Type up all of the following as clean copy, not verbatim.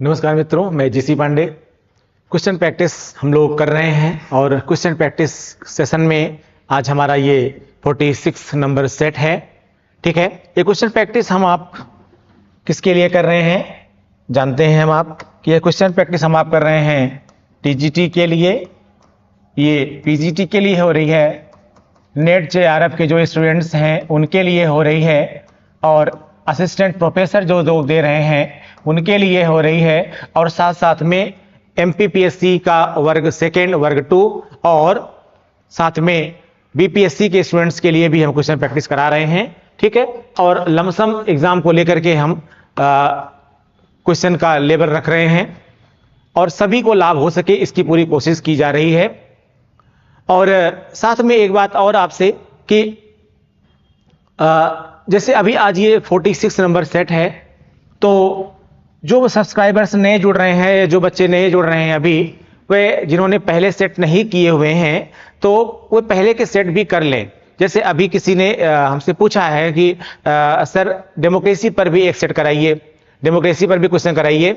नमस्कार मित्रों, मैं जीसी पांडे। क्वेश्चन प्रैक्टिस हम लोग कर रहे हैं और क्वेश्चन प्रैक्टिस सेशन में आज हमारा ये 46 नंबर सेट है। ठीक है, ये क्वेश्चन प्रैक्टिस हम आप किसके लिए कर रहे हैं जानते हैं हम आप कि ये क्वेश्चन प्रैक्टिस हम आप कर रहे हैं टीजीटी के लिए, ये पीजीटी के लिए हो रही है, नेट जेआरएफ के जो स्टूडेंट्स हैं उनके लिए हो रही है और असिस्टेंट प्रोफेसर जो दे रहे हैं उनके लिए हो रही है, और साथ साथ में एमपीपीएससी का वर्ग सेकेंड, वर्ग 2 और साथ में बीपीएससी के स्टूडेंट्स के लिए भी हम क्वेश्चन प्रैक्टिस करा रहे हैं। ठीक है, और लमसम एग्जाम को लेकर के हम क्वेश्चन का लेवल रख रहे हैं और सभी को लाभ हो सके इसकी पूरी कोशिश की जा रही है। और साथ में एक बात और आपसे कि जैसे अभी आज ये 46 नंबर सेट है, तो जो सब्सक्राइबर्स नए जुड़ रहे हैं, जो बच्चे नए जुड़ रहे हैं अभी, वे जिन्होंने पहले सेट नहीं किए हुए हैं तो वो पहले के सेट भी कर लें। जैसे अभी किसी ने हमसे पूछा है कि सर डेमोक्रेसी पर भी एक सेट कराइए, डेमोक्रेसी पर भी क्वेश्चन कराइए।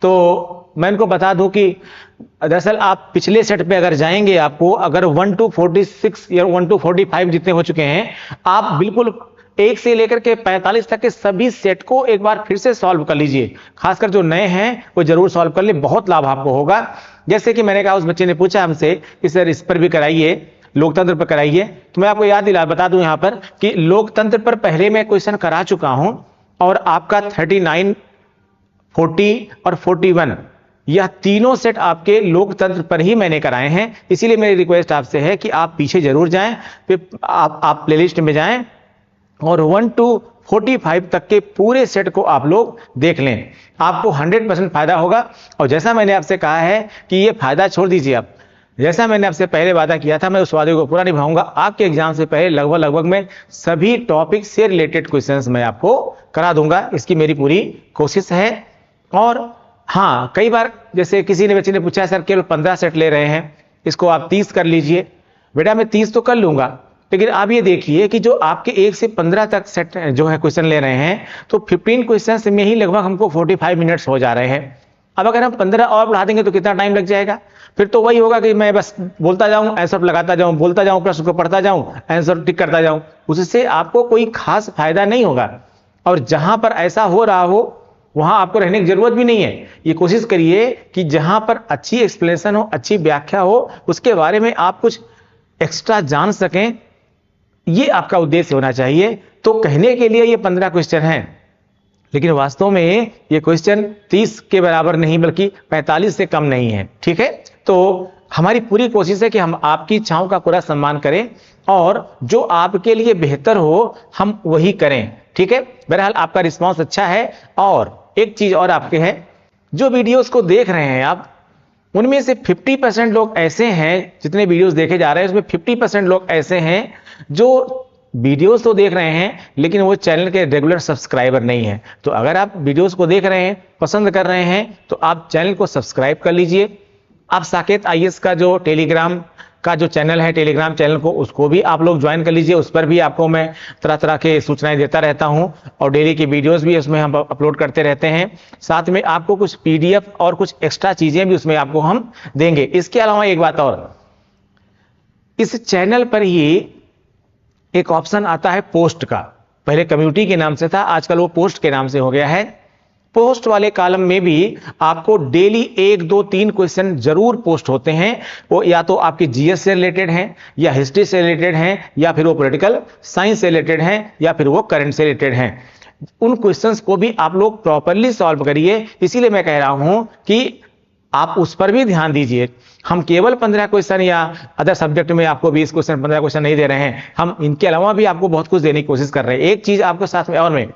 तो मैं इनको बता दूं कि दरअसल आप पिछले सेट पे अगर जाएंगे, आपको अगर 1 to 46 या 1 to 45 जितने हो चुके हैं, आप बिल्कुल 1 से लेकर के 45 तक के सभी सेट को एक बार फिर से सॉल्व कर लीजिए। खासकर जो नए हैं वो जरूर सॉल्व कर ले, बहुत लाभ आपको होगा। जैसे कि मैंने कहा, उस बच्चे ने पूछा हमसे कि सर इस पर भी कराइए, लोकतंत्र पर कराइए। तो मैं आपको याद बता दूं यहां पर कि लोकतंत्र पर पहले मैं क्वेश्चन करा चुका हूं और आपका 39, 40 और 41 यह तीनों सेट आपके लोकतंत्र पर ही मैंने कराए हैं। इसीलिए मेरी रिक्वेस्ट आपसे है कि आप पीछे जरूर जाएं, फिर आप प्लेलिस्ट में जाएं और 1 to 45 तक के पूरे सेट को आप लोग देख लें, आपको 100% फायदा होगा। और जैसा मैंने आपसे कहा है कि ये फायदा छोड़ दीजिए, आप जैसा मैंने आपसे पहले वादा किया था, मैं उस वादे को पूरा निभाऊंगा। आपके एग्जाम से पहले लगभग मैं सभी टॉपिक से रिलेटेड क्वेश्चंस मैं आपको करा दूंगा, इसकी मेरी पूरी कोशिश है। और हाँ, कई बार जैसे किसी ने बच्चे ने पूछा सर केवल 15 सेट ले रहे हैं, इसको आप 30 कर लीजिए। बेटा मैं 30 तो कर लूंगा, लेकिन आप ये देखिए कि जो आपके 1 से 15 तक सेट जो है क्वेश्चन ले रहे हैं, तो 15 क्वेश्चन में ही लगभग हमको 45 मिनट्स हो जा रहे हैं। अब अगर हम 15 और बढ़ा देंगे तो कितना टाइम लग जाएगा? फिर तो वही होगा कि मैं बस बोलता जाऊं, आंसर लगाता जाऊं, बोलता जाऊं, प्रश्न को पढ़ता जाऊं, आंसर टिक करता जाऊं, उससे आपको कोई खास फायदा नहीं होगा। और जहां पर ऐसा हो रहा हो वहां आपको रहने की जरूरत भी नहीं है। ये कोशिश करिए कि जहां पर अच्छी एक्सप्लेनेशन हो, अच्छी व्याख्या हो, उसके बारे में आप कुछ एक्स्ट्रा जान सकें, ये आपका उद्देश्य होना चाहिए। तो कहने के लिए ये 15 क्वेश्चन हैं, लेकिन वास्तव में ये क्वेश्चन 30 के बराबर नहीं बल्कि 45 से कम नहीं है। ठीक है, तो हमारी पूरी कोशिश है कि हम आपकी इच्छाओं का पूरा सम्मान करें और जो आपके लिए बेहतर हो हम वही करें। ठीक है, बहरहाल आपका रिस्पांस अच्छा है। और एक चीज और आपके है, जो वीडियोस को देख रहे हैं आप, उनमें से 50% लोग ऐसे हैं, जितने वीडियोस देखे जा रहे हैं उसमें 50% लोग ऐसे हैं जो वीडियोस तो देख रहे हैं लेकिन वो चैनल के रेगुलर सब्सक्राइबर नहीं है। तो अगर आप वीडियोस को देख रहे हैं, पसंद कर रहे हैं, तो आप चैनल को सब्सक्राइब कर लीजिए। आप साकेत आईएएस का जो टेलीग्राम का जो चैनल है, टेलीग्राम चैनल को, उसको भी आप लोग ज्वाइन कर लीजिए। उस पर भी आपको मैं तरह तरह के सूचनाएं देता रहता हूं और डेली की वीडियोस भी उसमें हम अपलोड करते रहते हैं। साथ में आपको कुछ पीडीएफ और कुछ एक्स्ट्रा चीजें भी उसमें आपको हम देंगे। इसके अलावा एक बात और, इस चैनल पर ही एक ऑप्शन आता है पोस्ट का। पहले कम्युनिटी के नाम से था, आजकल वो पोस्ट के नाम से हो गया है। पोस्ट वाले कॉलम में भी आपको डेली 1, 2, 3 क्वेश्चन जरूर पोस्ट होते हैं। वो या तो आपके जीएस से रिलेटेड हैं, या हिस्ट्री से रिलेटेड हैं, या फिर वो पॉलिटिकल साइंस से रिलेटेड हैं, या फिर वो करंट से रिलेटेड हैं। उन क्वेश्चंस को भी आप लोग प्रॉपरली सॉल्व करिए। इसीलिए मैं कह रहा हूं कि आप उस पर भी ध्यान दीजिए। हम केवल 15 क्वेश्चन या अदर सब्जेक्ट में आपको 20 क्वेश्चन, 15 क्वेश्चन नहीं दे रहे हैं, हम इनके अलावा भी आपको बहुत कुछ देने की कोशिश कर रहे हैं। एक चीज आपको साथ में और में,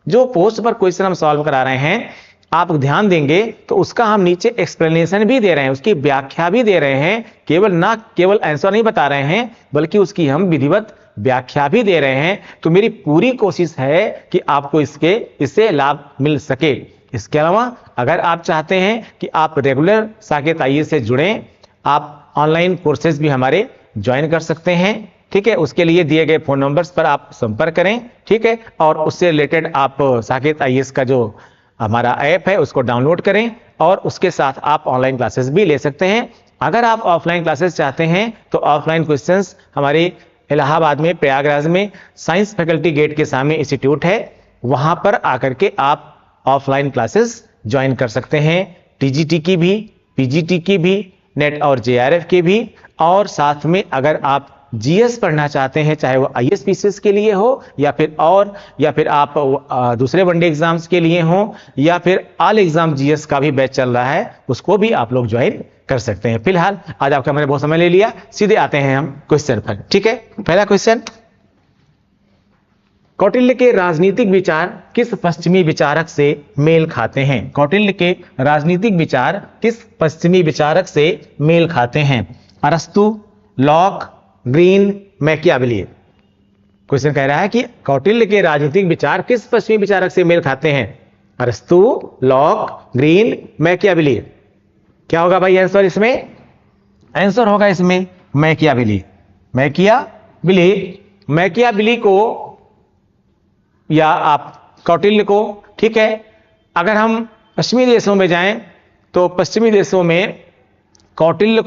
जो पोस्ट पर क्वेश्चन हम सॉल्व करा रहे हैं, आप ध्यान देंगे तो उसका हम नीचे एक्सप्लेनेशन भी दे रहे हैं, उसकी व्याख्या भी दे रहे हैं। केवल आंसर नहीं बता रहे हैं, बल्कि उसकी हम विधिवत व्याख्या भी दे रहे हैं। तो मेरी पूरी कोशिश है कि आपको इससे लाभ मिल सके। इसके अलावा अगर आप चाहते हैं कि आप रेगुलर साकेत आईएएस से जुड़ें, आप ऑनलाइन कोर्सेज भी हमारे ज्वाइन कर सकते हैं। ठीक है, उसके लिए दिए गए फोन नंबर्स पर आप संपर्क करें। ठीक है, और उससे रिलेटेड आप साकेत आईएएस का जो हमारा ऐप है उसको डाउनलोड करें और उसके साथ आप ऑनलाइन क्लासेस भी ले सकते हैं। अगर आप ऑफलाइन क्लासेस चाहते हैं तो ऑफलाइन क्वेश्चंस हमारे इलाहाबाद में, प्रयागराज में साइंस फैकल्टी गेट के सामने इंस्टीट्यूट है, वहां पर आकर के आप ऑफलाइन क्लासेस ज्वाइन कर सकते हैं। टीजीटी की भी, पीजीटी की भी, नेट और जेआरएफ के भी, और साथ में अगर आप जीएस पढ़ना चाहते हैं, चाहे वो आईएसपीसीएस के लिए हो या फिर आप दूसरे वनडे एग्जाम्स के लिए हो, या फिर ऑल एग्जाम जीएस का भी बैच चल रहा है, उसको भी आप लोग ज्वाइन कर सकते हैं। फिलहाल आज आपका मैंने बहुत समय ले लिया, सीधे आते हैं हम क्वेश्चन पर। ठीक है, पहला क्वेश्चन, कौटिल्य के राजनीतिक विचार किस पश्चिमी विचारक से मेल खाते हैं? कौटिल्य के राजनीतिक विचार किस पश्चिमी विचारक से मेल खाते हैं? अरस्तु, लॉक, ग्रीन, मैकियावेली। क्वेश्चन कह रहा है कि कौटिल्य के राजनीतिक विचार किस पश्चिमी विचारक से मेल खाते हैं? अरस्तु, लॉक, ग्रीन, मैकियावेली। क्या होगा भाई आंसर इसमें? आंसर होगा इसमें मैकियावेली। मैकियावेली को या आप कौटिल्य को, ठीक है। अगर हम पश्चिमी देशों में जाएं तो पश्चिमी देशों में कौटिल्य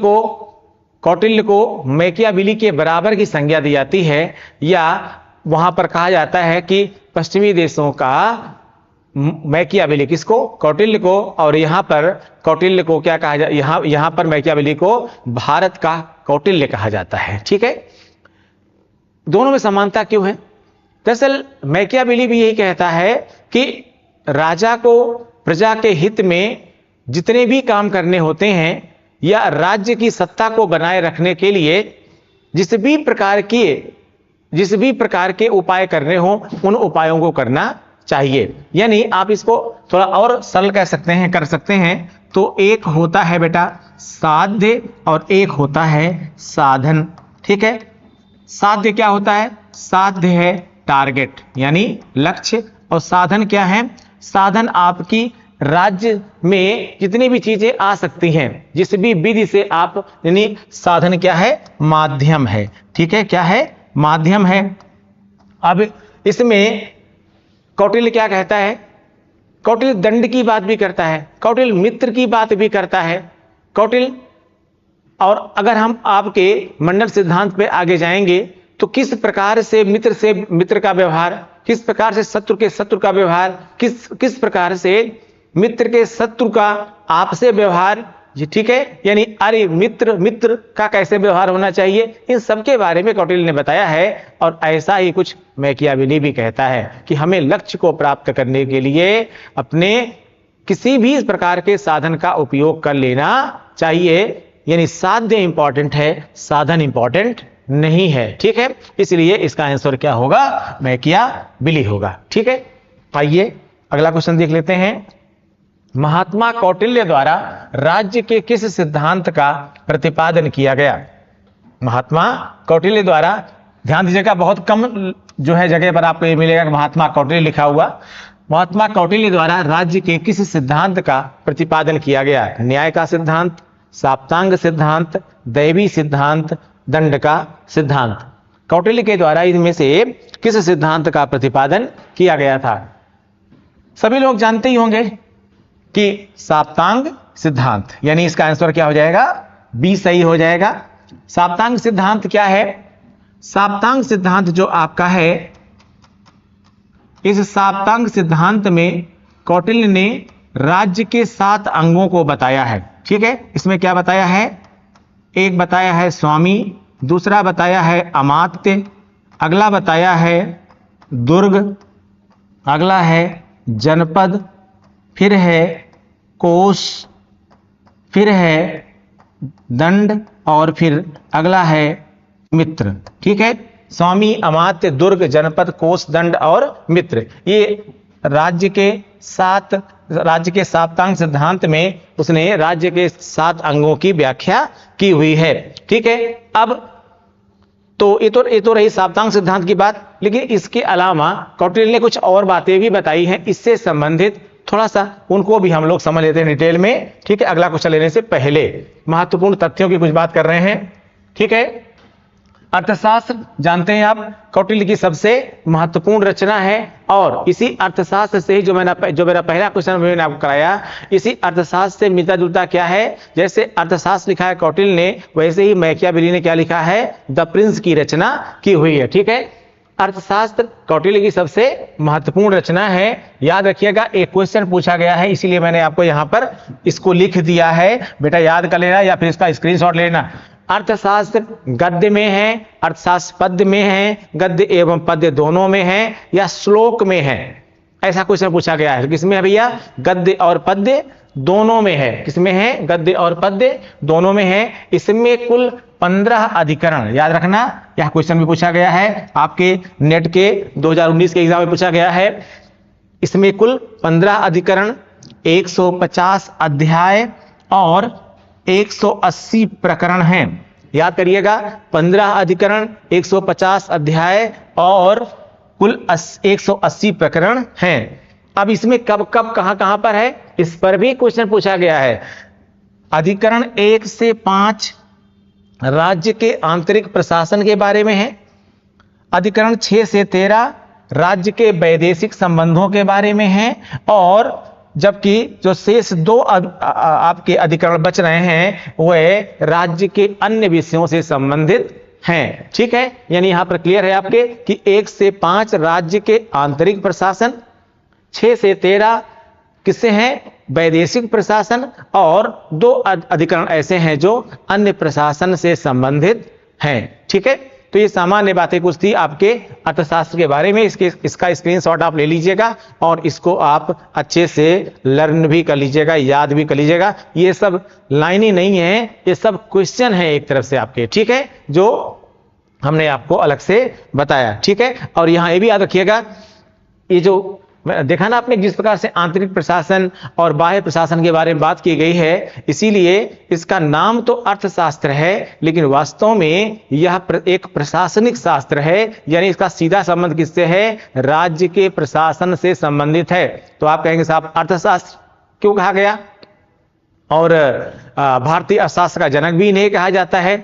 को मैकियावेली के बराबर की संज्ञा दी जाती है, या वहां पर कहा जाता है कि पश्चिमी देशों का मैकियावेली, किसको? कौटिल्य को। और यहां पर कौटिल्य को क्या कहा जाता है? यहां पर मैकियावेली को भारत का कौटिल्य कहा जाता है। ठीक है, दोनों में समानता क्यों है? दरअसल मैकियावेली भी यही कहता है कि राजा को प्रजा के हित में जितने भी काम करने होते हैं या राज्य की सत्ता को बनाए रखने के लिए जिस भी प्रकार के उपाय करने हो, उन उपायों को करना चाहिए। यानी आप इसको थोड़ा और सरल कर सकते हैं तो एक होता है बेटा साध्य और एक होता है साधन। ठीक है, साध्य क्या होता है? साध्य है टारगेट यानी लक्ष्य, और साधन क्या है? साधन आपकी राज्य में जितनी भी चीजें आ सकती हैं, जिस भी विधि से आप, यानी साधन क्या है? माध्यम है। ठीक है, क्या है? माध्यम है। अब इसमें कौटिल्य क्या कहता है? कौटिल्य दंड की बात भी करता है, कौटिल्य मित्र की बात भी करता है। कौटिल्य, और अगर हम आपके मंडल सिद्धांत पे आगे जाएंगे तो किस प्रकार से मित्र का व्यवहार, किस प्रकार से शत्रु का व्यवहार, किस प्रकार से मित्र के शत्रु का आपसे व्यवहार, जी ठीक है, यानी अरे मित्र का कैसे व्यवहार होना चाहिए, इन सब के बारे में कौटिल्य ने बताया है। और ऐसा ही कुछ मैकियावेली भी कहता है कि हमें लक्ष्य को प्राप्त करने के लिए अपने किसी भी प्रकार के साधन का उपयोग कर लेना चाहिए। यानी साध्य इंपॉर्टेंट है, साधन इंपॉर्टेंट नहीं है। ठीक है, इसलिए इसका आंसर क्या होगा? मैकियावेली होगा। ठीक है, आइए अगला क्वेश्चन देख लेते हैं। महात्मा कौटिल्य द्वारा राज्य के किस सिद्धांत का प्रतिपादन किया गया? महात्मा कौटिल्य द्वारा, ध्यान दीजिएगा बहुत कम जो है जगह पर आपको ये मिलेगा कि महात्मा कौटिल्य लिखा हुआ। महात्मा कौटिल्य द्वारा राज्य के किस सिद्धांत का प्रतिपादन किया गया? न्याय का सिद्धांत, साप्तांग सिद्धांत, दैवी सिद्धांत, दंड का सिद्धांत। कौटिल्य के द्वारा इनमें से किस सिद्धांत का प्रतिपादन किया गया था? सभी लोग जानते ही होंगे कि साप्तांग सिद्धांत, यानी इसका आंसर क्या हो जाएगा? बी सही हो जाएगा। साप्तांग सिद्धांत क्या है? साप्तांग सिद्धांत जो आपका है, इस साप्तांग सिद्धांत में कौटिल्य ने राज्य के 7 अंगों को बताया है। ठीक है, इसमें क्या बताया है? एक बताया है स्वामी, दूसरा बताया है अमात्य, अगला बताया है दुर्ग, अगला है जनपद, फिर है कोष, फिर है दंड, और फिर अगला है मित्र। ठीक है, स्वामी, अमात्य, दुर्ग, जनपद, कोष, दंड और मित्र, ये राज्य के साप्तांग सिद्धांत में उसने राज्य के 7 अंगों की व्याख्या की हुई है। ठीक है, अब तो ये तो रही साप्तांग सिद्धांत की बात, लेकिन इसके अलावा कौटिल्य ने कुछ और बातें भी बताई हैं इससे संबंधित, थोड़ा सा उनको भी हम लोग समझ लेते हैं डिटेल में। ठीक है, अगला क्वेश्चन लेने से पहले महत्वपूर्ण तथ्यों की कुछ बात कर रहे हैं। ठीक है, अर्थशास्त्र जानते हैं आप कौटिल्य की सबसे महत्वपूर्ण रचना है, और इसी अर्थशास्त्र से ही जो मेरा पहला क्वेश्चन मैंने आपको कराया, इसी अर्थशास्त्र से मिलता जुलता क्या है, जैसे अर्थशास्त्र लिखा है कौटिल्य ने, वैसे ही मैकियावेली ने क्या लिखा है, द प्रिंस की रचना की हुई है। ठीक है, अर्थशास्त्र कौटिल्य की सबसे महत्वपूर्ण रचना है। याद रखिएगा, एक क्वेश्चन पूछा गया है, इसीलिए मैंने आपको यहां पर इसको लिख दिया है, बेटा याद कर लेना या फिर इसका स्क्रीनशॉट लेना। अर्थशास्त्र गद्य में है, अर्थशास्त्र पद्य में है, गद्य एवं पद्य दोनों में है, या श्लोक में है, ऐसा क्वेश्चन पूछा गया है। किसमें है भैया, गद्य और पद्य दोनों में है। किसमें है, गद्य और पद्य दोनों में है। इसमें कुल 15 अधिकरण, याद रखना, यह क्वेश्चन भी पूछा गया है आपके नेट के 2019 के एग्जाम में पूछा गया है। इसमें कुल 15 अधिकरण, 150 अध्याय और 180 प्रकरण हैं। याद करिएगा, 15 अधिकरण, 150 अध्याय और कुल 180 प्रकरण हैं। अब इसमें कब कब कहां पर है, इस पर भी क्वेश्चन पूछा गया है। अधिकरण 1 से 5 राज्य के आंतरिक प्रशासन के बारे में है। अधिकरण 6 से 13 राज्य के वैदेशिक संबंधों के बारे में है, और जबकि जो शेष 2 आपके अधिकरण बच रहे हैं वह राज्य के अन्य विषयों से संबंधित हैं। ठीक है, यानी यहां पर क्लियर है आपके कि 1 से 5 राज्य के आंतरिक प्रशासन, 6 से 13 किससे हैं, वैदेशिक प्रशासन, और 2 अधिकरण ऐसे हैं जो अन्य प्रशासन से संबंधित हैं। ठीक है, तो ये सामान्य बातें कुछ थी आपके अर्थशास्त्र के बारे में। इसका स्क्रीनशॉट आप ले लीजिएगा और इसको आप अच्छे से लर्न भी कर लीजिएगा, याद भी कर लीजिएगा। ये सब लाइनें नहीं है, ये सब क्वेश्चन है एक तरफ से आपके, ठीक है, जो हमने आपको अलग से बताया। ठीक है, और यहां ये भी याद रखिएगा, ये जो देखा ना आपने जिस प्रकार से आंतरिक प्रशासन और बाह्य प्रशासन के बारे में बात की गई है, इसीलिए इसका नाम तो अर्थशास्त्र है, लेकिन वास्तव में यह एक प्रशासनिक शास्त्र है, यानी इसका सीधा संबंध किससे है, राज्य के प्रशासन से संबंधित है। तो आप कहेंगे साहब अर्थशास्त्र क्यों कहा गया, और भारतीय अर्थशास्त्र का जनक भी इन्हें कहा जाता है।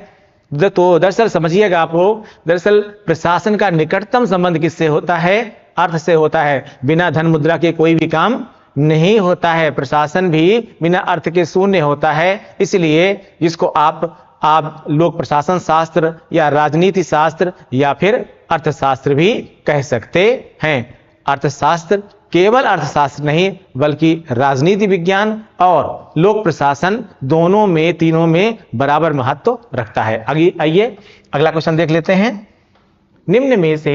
तो दरअसल समझिएगा आप लोग, दरअसल प्रशासन का निकटतम संबंध किससे होता है, अर्थ से होता है। बिना धन मुद्रा के कोई भी काम नहीं होता है, प्रशासन भी बिना अर्थ के शून्य होता है। इसलिए जिसको आप लोग प्रशासन शास्त्र या राजनीति शास्त्र या फिर अर्थशास्त्र भी कह सकते हैं। अर्थशास्त्र केवल अर्थशास्त्र नहीं बल्कि राजनीति विज्ञान और लोक प्रशासन दोनों में, तीनों में बराबर महत्व रखता है। आइए अगला क्वेश्चन देख लेते हैं। निम्न में से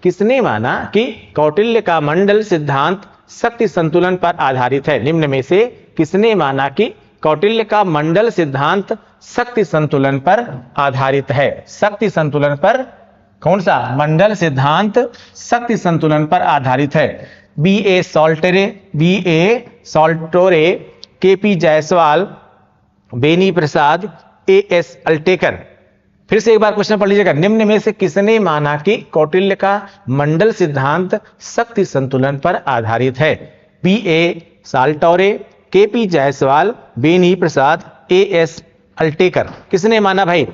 किसने माना कि कौटिल्य का मंडल सिद्धांत शक्ति संतुलन पर आधारित है। निम्न में से किसने माना कि कौटिल्य का मंडल सिद्धांत शक्ति संतुलन पर आधारित है। शक्ति संतुलन पर, कौन सा, मंडल सिद्धांत शक्ति संतुलन पर आधारित है। B.A. सॉल्टोरे, K.P. Jaiswal, Beni Prasad, A.S. Altekar. फिर से एक बार क्वेश्चन पढ़ लीजिएगा। निम्न में से किसने माना कि कौटिल्य का मंडल सिद्धांत शक्ति संतुलन पर आधारित है। B.A. सॉल्टोरे, K.P. Jaiswal, Beni Prasad, A.S. Altekar. किसने माना भाई,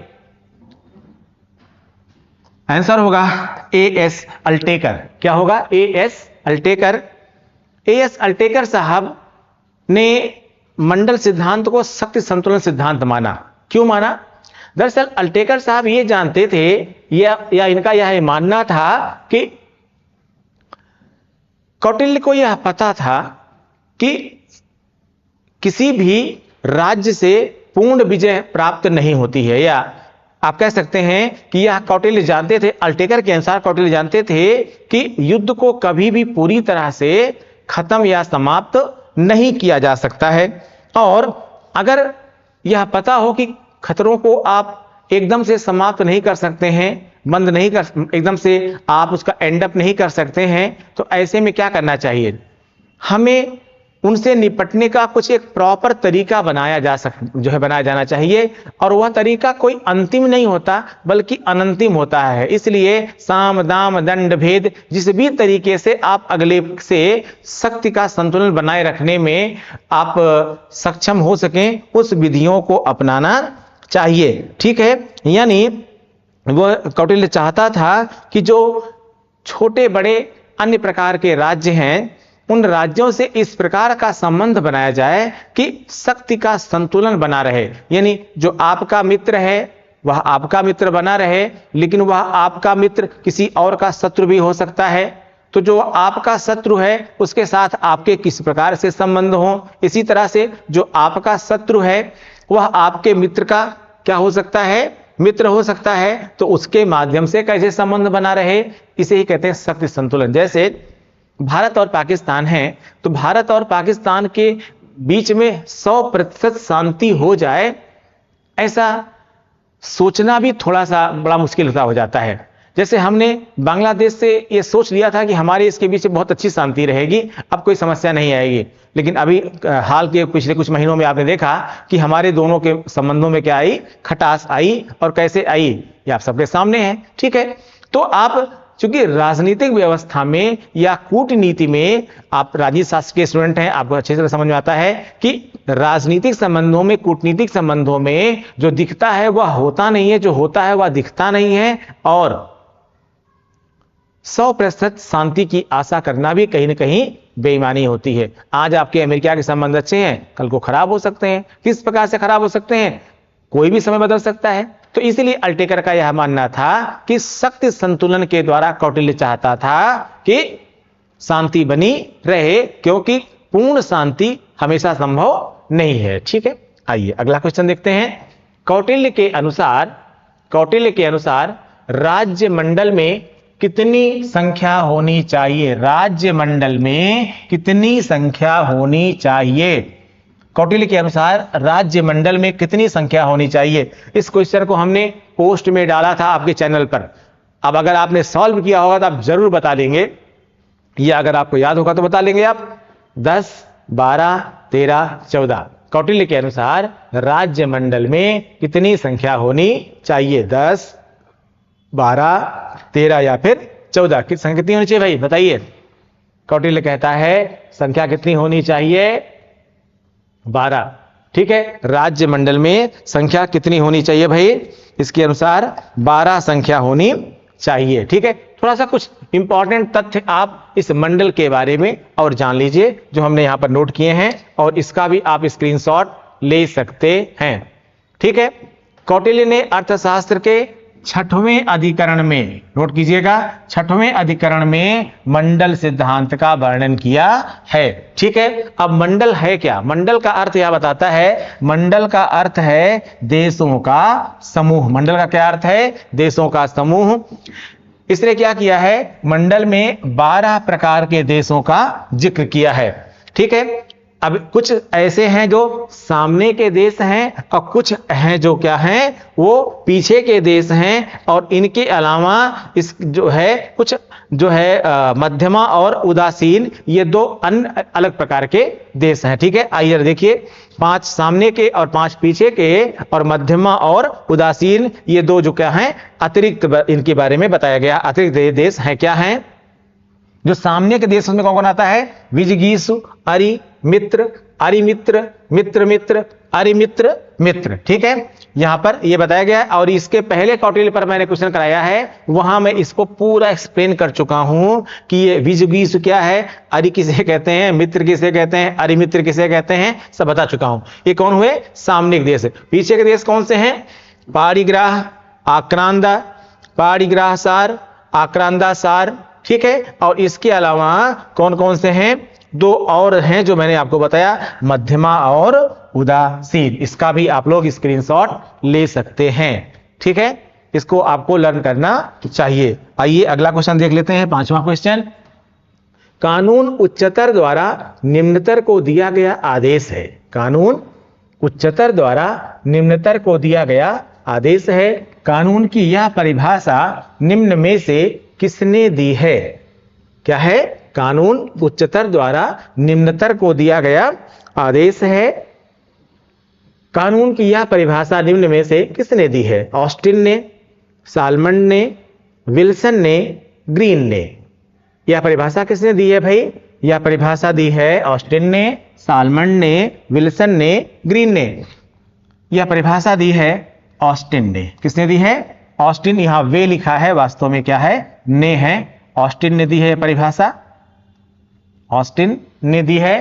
आंसर होगा A.S. अल्टेकर। क्या होगा, A.S. अल्टेकर। A.S. अल्टेकर साहब ने मंडल सिद्धांत को शक्ति संतुलन सिद्धांत माना। क्यों माना, दरअसल अल्टेकर साहब ये जानते थे या इनका यह मानना था कि कौटिल्य को यह पता था कि किसी भी राज्य से पूर्ण विजय प्राप्त नहीं होती है, या आप कह सकते हैं कि यह कौटिल्य जानते थे, अल्टेकर के अनुसार कौटिल्य जानते थे कि युद्ध को कभी भी पूरी तरह से खत्म या समाप्त नहीं किया जा सकता है, और अगर यह पता हो कि खतरों को आप एकदम से समाप्त नहीं कर सकते हैं, बंद नहीं कर, एकदम से आप उसका एंड अप नहीं कर सकते हैं, तो ऐसे में क्या करना चाहिए, हमें उनसे निपटने का कुछ एक प्रॉपर तरीका बनाया जाना चाहिए, और वह तरीका कोई अंतिम नहीं होता बल्कि अनंतिम होता है। इसलिए साम दाम दंड भेद, जिस भी तरीके से आप अगले से शक्ति का संतुलन बनाए रखने में आप सक्षम हो सकें, उस विधियों को अपनाना चाहिए। ठीक है, यानी वो कौटिल्य चाहता था कि जो छोटे बड़े अन्य प्रकार के राज्य हैं उन राज्यों से इस प्रकार का संबंध बनाया जाए कि शक्ति का संतुलन बना रहे, यानी जो आपका मित्र है वह आपका मित्र बना रहे, लेकिन वह आपका मित्र किसी और का शत्रु भी हो सकता है। तो जो आपका शत्रु है उसके साथ आपके किस प्रकार से संबंध हो, इसी तरह से जो आपका शत्रु है वह आपके मित्र का क्या हो सकता है, मित्र हो सकता है। तो उसके माध्यम से कैसे संबंध बना रहे, इसे ही कहते हैं शक्ति संतुलन। जैसे भारत और पाकिस्तान है, तो भारत और पाकिस्तान के बीच में 100% शांति हो जाए, ऐसा सोचना भी थोड़ा सा बड़ा मुश्किल हो जाता है। जैसे हमने बांग्लादेश से ये सोच लिया था कि हमारे इसके बीच बहुत अच्छी शांति रहेगी, अब कोई समस्या नहीं आएगी, लेकिन अभी हाल के पिछले कुछ महीनों में आपने देखा कि हमारे दोनों के संबंधों में क्या आई, खटास आई, और कैसे आई ये आप सबके सामने है। ठीक है, तो आप चूंकि राजनीतिक व्यवस्था में या कूटनीति में, आप राजनीति शास्त्र के स्टूडेंट हैं, आपको अच्छे से समझ में आता है कि राजनीतिक संबंधों में, कूटनीतिक संबंधों में जो दिखता है वह होता नहीं है, जो होता है वह दिखता नहीं है, और 100% शांति की आशा करना भी कहीं ना कहीं बेईमानी होती है। आज आपके अमेरिका के संबंध अच्छे हैं, कल को खराब हो सकते हैं। किस प्रकार से खराब हो सकते हैं, कोई भी समय बदल सकता है। तो इसलिए अल्टेकर का यह मानना था कि शक्ति संतुलन के द्वारा कौटिल्य चाहता था कि शांति बनी रहे, क्योंकि पूर्ण शांति हमेशा संभव नहीं है। ठीक है, आइए अगला क्वेश्चन देखते हैं। कौटिल्य के अनुसार राज्य मंडल में कितनी संख्या होनी चाहिए, राज्य मंडल में कितनी संख्या होनी चाहिए। कौटिल्य के अनुसार राज्य मंडल में कितनी संख्या होनी चाहिए। इस क्वेश्चन को हमने पोस्ट में डाला था आपके चैनल पर। अब अगर आपने सॉल्व किया होगा तो आप जरूर बता देंगे, या अगर आपको याद होगा तो बता लेंगे आप। 10, 12, 13, 14 कौटिल्य के अनुसार राज्य मंडल में कितनी संख्या होनी चाहिए। 10, 12, 13 या फिर 14 की संख्या कितनी होनी चाहिए भाई, बताइए। कौटिल्य कहता है संख्या कितनी होनी चाहिए, 12। ठीक है, राज्य मंडल में संख्या कितनी होनी चाहिए भाई, इसके अनुसार 12 संख्या होनी चाहिए। ठीक है, थोड़ा सा कुछ इंपॉर्टेंट तथ्य आप इस मंडल के बारे में और जान लीजिए, जो हमने यहां पर नोट किए हैं, और इसका भी आप स्क्रीनशॉट ले सकते हैं। ठीक है, कौटिल्य ने अर्थशास्त्र के 6वें अधिकरण में, नोट कीजिएगा, 6वें अधिकरण में मंडल सिद्धांत का वर्णन किया है। ठीक है, अब मंडल है क्या, मंडल का अर्थ यह बताता है, मंडल का अर्थ है देशों का समूह। मंडल का क्या अर्थ है, देशों का समूह। इसने क्या किया है, मंडल में 12 प्रकार के देशों का जिक्र किया है। ठीक है, अब कुछ ऐसे हैं जो सामने के देश हैं, और कुछ हैं जो क्या हैं, वो पीछे के देश हैं, और इनके अलावा इस जो है कुछ जो है मध्यमा और उदासीन, ये 2 अन्य अलग प्रकार के देश हैं। ठीक है, आइए देखिए, 5 सामने के और 5 पीछे के, और मध्यमा और उदासीन, ये 2 जो क्या हैं अतिरिक्त, इनके बारे में बताया गया। अतिरिक्त देश हैं, क्या हैं, जो सामने के देश में कौन कौन आता है, विजगीसु, अरि मित्र, अरिमित्र, मित्र मित्र, अरिमित्र मित्र। ठीक है, यहां पर यह बताया गया, और इसके पहले कौटिल्य पर मैंने क्वेश्चन कराया है, वहां मैं इसको पूरा एक्सप्लेन कर चुका हूं कि ये विजगीसु क्या है, अरि किसे कहते हैं, मित्र किसे कहते हैं, अरिमित्र किसे कहते हैं, सब बता चुका हूं। ये कौन हुए, सामने के देश। पीछे के देश कौन से हैं, पारिग्राह, आक्रांदा, पारिग्राहसार, आक्रांदासार। ठीक है, और इसके अलावा कौन कौन से हैं, 2 और हैं जो मैंने आपको बताया, मध्यमा और उदासीन। इसका भी आप लोग स्क्रीनशॉट ले सकते हैं। ठीक है, इसको आपको लर्न करना चाहिए। आइए अगला क्वेश्चन देख लेते हैं, 5वां क्वेश्चन। कानून उच्चतर द्वारा निम्नतर को दिया गया आदेश है। कानून उच्चतर द्वारा निम्नतर को दिया गया आदेश है। कानून की यह परिभाषा निम्न में से किसने दी है। क्या है, कानून उच्चतर द्वारा निम्नतर को दिया गया आदेश है। कानून की यह परिभाषा निम्न में से किसने दी है, ऑस्टिन ने, सालमंड ने, विल्सन ने, ग्रीन ने। यह परिभाषा किसने दी है भाई, यह परिभाषा दी है ऑस्टिन ने, सालमंड ने, विल्सन ने, ग्रीन ने। यह परिभाषा दी है ऑस्टिन ने। किसने दी है? ऑस्टिन। यहां वे लिखा है, वास्तव में क्या है? ने है। ऑस्टिन ने दी है परिभाषा, ऑस्टिन ने दी है।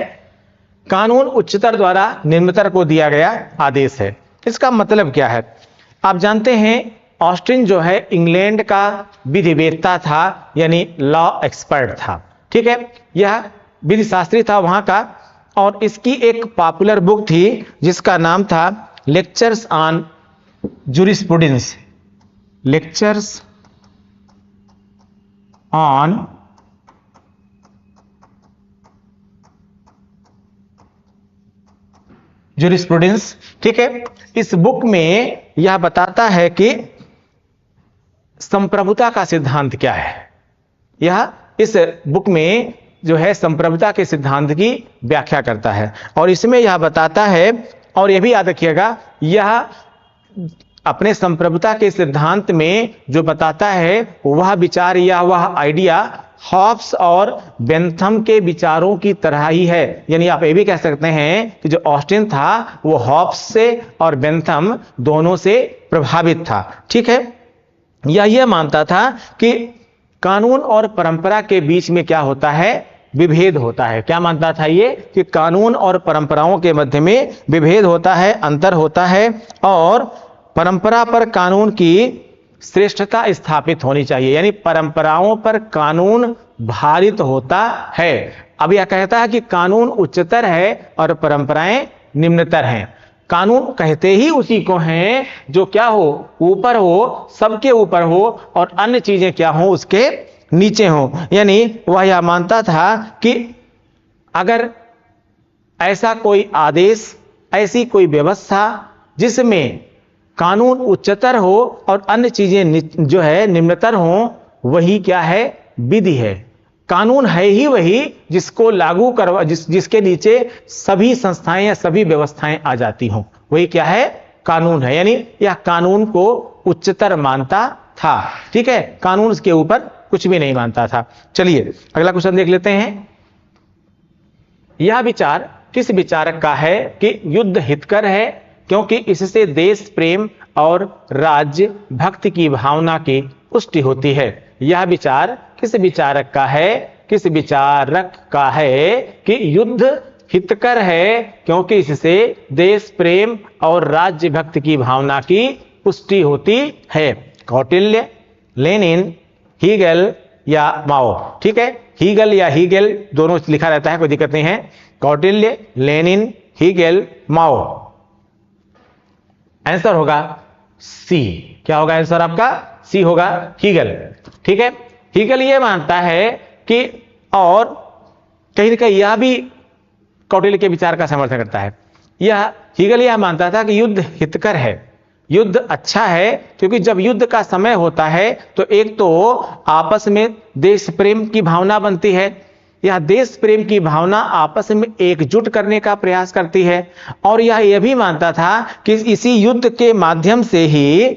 कानून उच्चतर द्वारा निम्नतर को दिया गया आदेश है। इसका मतलब क्या है? आप जानते हैं ऑस्टिन जो है इंग्लैंड का विधिवेत्ता था, यानी लॉ एक्सपर्ट था। ठीक है, यह विधि शास्त्री था वहां का, और इसकी एक पॉपुलर बुक थी जिसका नाम था lectures on jurisprudence, lectures on jurisprudence. ठीक है, इस बुक में यह बताता है कि संप्रभुता का सिद्धांत क्या है। यह इस बुक में जो है संप्रभुता के सिद्धांत की व्याख्या करता है, और इसमें यह बताता है, और यह भी याद रखिएगा, यह अपने संप्रभुता के सिद्धांत में जो बताता है वह विचार या वह आइडिया हॉब्स और बेंथम के विचारों की तरह ही है। यानी आप ये भी कह सकते हैं कि जो ऑस्टिन था वो हॉब्स से और बेंथम दोनों से प्रभावित था। ठीक है, यह मानता था कि कानून और परंपरा के बीच में क्या होता है? विभेद होता है। क्या मानता था ये? कि कानून और परंपराओं के मध्य में विभेद होता है, अंतर होता है, और परंपरा पर कानून की श्रेष्ठता स्थापित होनी चाहिए, यानी परंपराओं पर कानून भारित होता है। अब यह कहता है कि कानून उच्चतर है और परंपराएं निम्नतर हैं। कानून कहते ही उसी को हैं जो क्या हो? ऊपर हो, सबके ऊपर हो, और अन्य चीजें क्या हो? उसके नीचे हो। यानी वह यह मानता था कि अगर ऐसा कोई आदेश, ऐसी कोई व्यवस्था जिसमें कानून उच्चतर हो और अन्य चीजें जो है निम्नतर हो, वही क्या है? विधि है। कानून है ही वही जिसको लागू करवा जिसके नीचे सभी संस्थाएं या सभी व्यवस्थाएं आ जाती हों, वही क्या है? कानून है। यानी यह कानून को उच्चतर मानता था। ठीक है, कानून उसके ऊपर कुछ भी नहीं मानता था। चलिए अगला क्वेश्चन देख लेते हैं। यह विचार किस विचारक का है कि युद्ध हितकर है क्योंकि इससे देश प्रेम और राज्य भक्ति की भावना की पुष्टि होती है? यह विचार किस विचारक का है? किस विचारक का है कि युद्ध हितकर है क्योंकि इससे देश प्रेम और राज्य भक्ति की भावना की पुष्टि होती है? कौटिल्य, लेनिन, हीगल या माओ? ठीक है, हीगल या हीगेल दोनों लिखा रहता है, कोई दिक्कत नहीं है। कौटिल्य, लेनिन, हीगेल, माओ। आंसर होगा सी। क्या होगा आंसर आपका? सी होगा, हीगल। ठीक है, हीगल ये मानता है कि, और कहीं ना कहीं यह भी कौटिल्य के विचार का समर्थन करता है। यह हीगल यह मानता था कि युद्ध हितकर है, युद्ध अच्छा है, क्योंकि जब युद्ध का समय होता है तो एक तो आपस में देश प्रेम की भावना बनती है, यह देश प्रेम की भावना आपस में एकजुट करने का प्रयास करती है, और यह भी मानता था कि इसी युद्ध के माध्यम से ही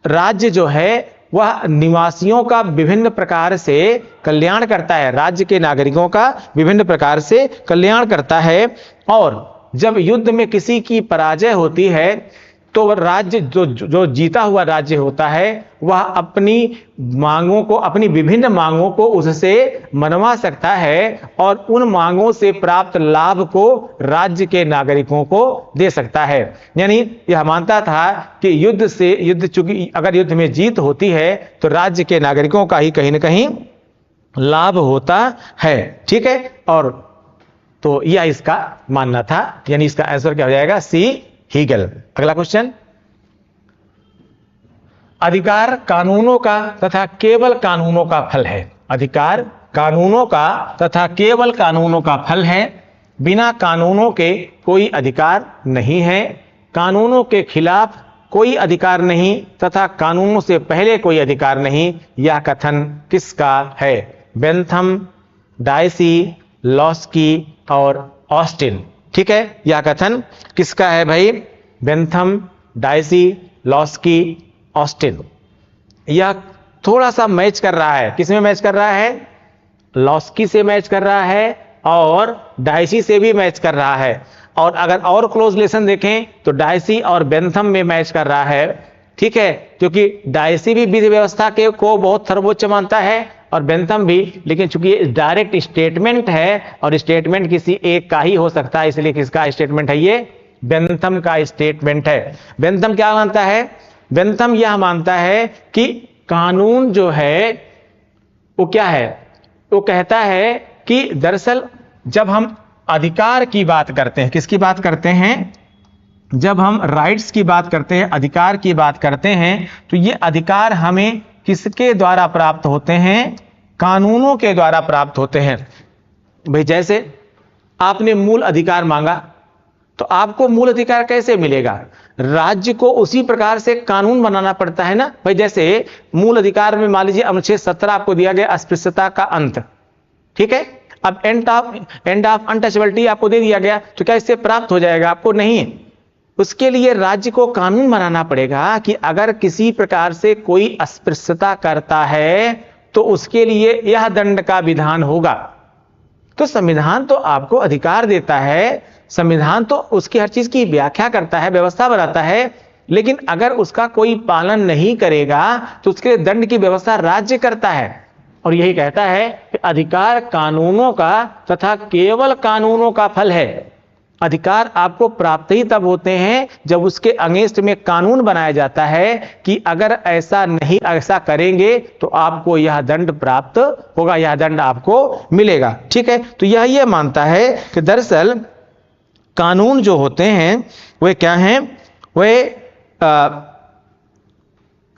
राज्य जो है वह निवासियों का विभिन्न प्रकार से कल्याण करता है, राज्य के नागरिकों का विभिन्न प्रकार से कल्याण करता है। और जब युद्ध में किसी की पराजय होती है तो राज्य जो जीता हुआ राज्य होता है वह अपनी मांगों को, अपनी विभिन्न मांगों को उससे मनवा सकता है और उन मांगों से प्राप्त लाभ को राज्य के नागरिकों को दे सकता है। यानी यह मानता था कि चूंकि अगर युद्ध में जीत होती है तो राज्य के नागरिकों का ही कहीं ना कहीं लाभ होता है। ठीक है, और तो यह इसका मानना था, यानी इसका आंसर क्या हो जाएगा? सी, हीगल। अगला क्वेश्चन, अधिकार कानूनों का तथा केवल कानूनों का फल है। अधिकार कानूनों का तथा केवल कानूनों का फल है। बिना कानूनों के कोई अधिकार नहीं है, कानूनों के खिलाफ कोई अधिकार नहीं तथा कानूनों से पहले कोई अधिकार नहीं। यह कथन किसका है? बेंथम, डायसी, लॉस्की और ऑस्टिन। ठीक है, यह कथन किसका है भाई? Bentham, Dicey, Laski, Austin. यह थोड़ा सा मैच कर रहा है। किसमें मैच कर रहा है? लॉस्की से मैच कर रहा है और डायसी से भी मैच कर रहा है। और अगर और क्लोज रिलेशन देखें तो डायसी और बेंथम में मैच कर रहा है, ठीक है, क्योंकि डायसी भी विधि व्यवस्था के को बहुत सर्वोच्च मानता है और बेंथम भी, लेकिन चूंकि ये डायरेक्ट स्टेटमेंट है और स्टेटमेंट किसी एक का ही हो सकता है, इसलिए किसका स्टेटमेंट है, ये बेंथम का स्टेटमेंट है। बेंथम क्या मानता है? बेंथम यह मानता है कि कानून जो है वो क्या है, वो कहता है कि दरअसल जब हम अधिकार की बात करते हैं, किसकी बात करते हैं, जब हम राइट्स की बात करते हैं, अधिकार की बात करते हैं, तो ये अधिकार हमें किसके द्वारा प्राप्त होते हैं? कानूनों के द्वारा प्राप्त होते हैं। भाई जैसे आपने मूल अधिकार मांगा तो आपको मूल अधिकार कैसे मिलेगा? राज्य को उसी प्रकार से कानून बनाना पड़ता है ना। भाई जैसे मूल अधिकार में मान लीजिए अनुच्छेद 17 आपको दिया गया अस्पृश्यता का अंत, ठीक है, अब एंड ऑफ अनटचेबिलिटी आपको दे दिया गया, तो क्या इससे प्राप्त हो जाएगा? आपको नहीं। उसके लिए राज्य को कानून बनाना पड़ेगा कि अगर किसी प्रकार से कोई अस्पृश्यता करता है तो उसके लिए यह दंड का विधान होगा। तो संविधान तो आपको अधिकार देता है, संविधान तो उसकी हर चीज की व्याख्या करता है, व्यवस्था बनाता है, लेकिन अगर उसका कोई पालन नहीं करेगा तो उसके लिए दंड की व्यवस्था राज्य करता है। और यही कहता है कि अधिकार कानूनों का तथा केवल कानूनों का फल है। अधिकार आपको प्राप्त ही तब होते हैं जब उसके अगेंस्ट में कानून बनाया जाता है कि अगर ऐसा करेंगे तो आपको यह दंड प्राप्त होगा, यह दंड आपको मिलेगा, ठीक है। तो यह मानता है कि दरअसल कानून जो होते हैं वे क्या हैं, वे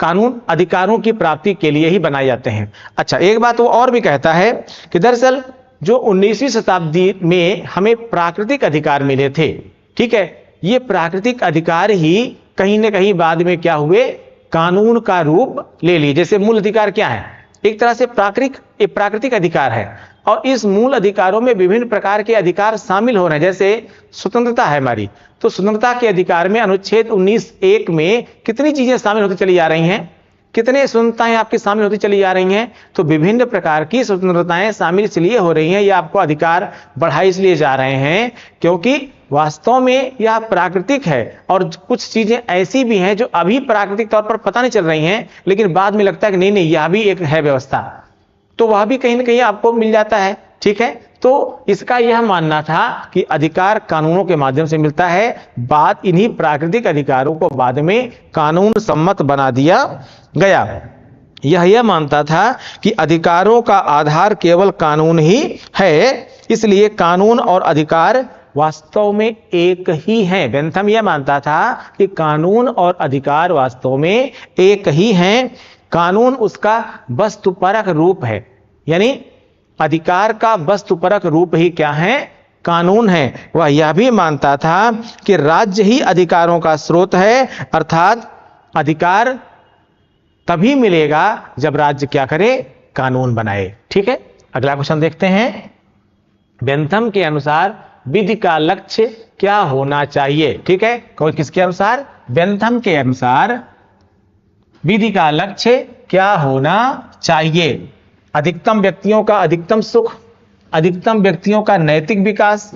कानून अधिकारों की प्राप्ति के लिए ही बनाए जाते हैं। अच्छा, एक बात वो और भी कहता है कि दरअसल जो 19वीं शताब्दी में हमें प्राकृतिक अधिकार मिले थे, ठीक है, ये प्राकृतिक अधिकार ही कहीं ना कहीं बाद में क्या हुए, कानून का रूप ले लिए। जैसे मूल अधिकार क्या है, एक तरह से प्राकृतिक अधिकार है और इस मूल अधिकारों में विभिन्न प्रकार के अधिकार शामिल हो रहे हैं। जैसे स्वतंत्रता है हमारी, तो स्वतंत्रता के अधिकार में अनुच्छेद 19(1) में कितनी चीजें शामिल होती चली जा रही हैं, कितने स्वतंत्रताएं आपकी शामिल होती चली जा रही हैं। तो विभिन्न प्रकार की स्वतंत्रताएं शामिल इसलिए हो रही हैं, ये आपको अधिकार बढ़ाई इसलिए जा रहे हैं क्योंकि वास्तव में यह प्राकृतिक है और कुछ चीजें ऐसी भी हैं जो अभी प्राकृतिक तौर पर पता नहीं चल रही हैं, लेकिन बाद में लगता है कि नहीं यह भी एक है व्यवस्था, तो वह भी कहीं ना कहीं आपको मिल जाता है, ठीक है। तो इसका यह मानना था कि अधिकार कानूनों के माध्यम से मिलता है। बात इन्हीं प्राकृतिक अधिकारों को बाद में कानून सम्मत बना दिया गया। यह मानता था कि अधिकारों का आधार केवल कानून ही है, इसलिए कानून और अधिकार वास्तव में एक ही हैं। बेंथम यह मानता था कि कानून और अधिकार वास्तव में एक ही हैं, कानून उसका वस्तुपरक रूप है, यानी अधिकार का वस्तुपरक रूप ही क्या है, कानून है। वह यह भी मानता था कि राज्य ही अधिकारों का स्रोत है, अर्थात अधिकार तभी मिलेगा जब राज्य क्या करे, कानून बनाए, ठीक है। अगला क्वेश्चन देखते हैं। बेंथम के अनुसार विधि का लक्ष्य क्या होना चाहिए, ठीक है, किसके अनुसार, बेंथम के अनुसार विधि का लक्ष्य क्या होना चाहिए। अधिकतम व्यक्तियों का अधिकतम सुख, अधिकतम व्यक्तियों का नैतिक विकास,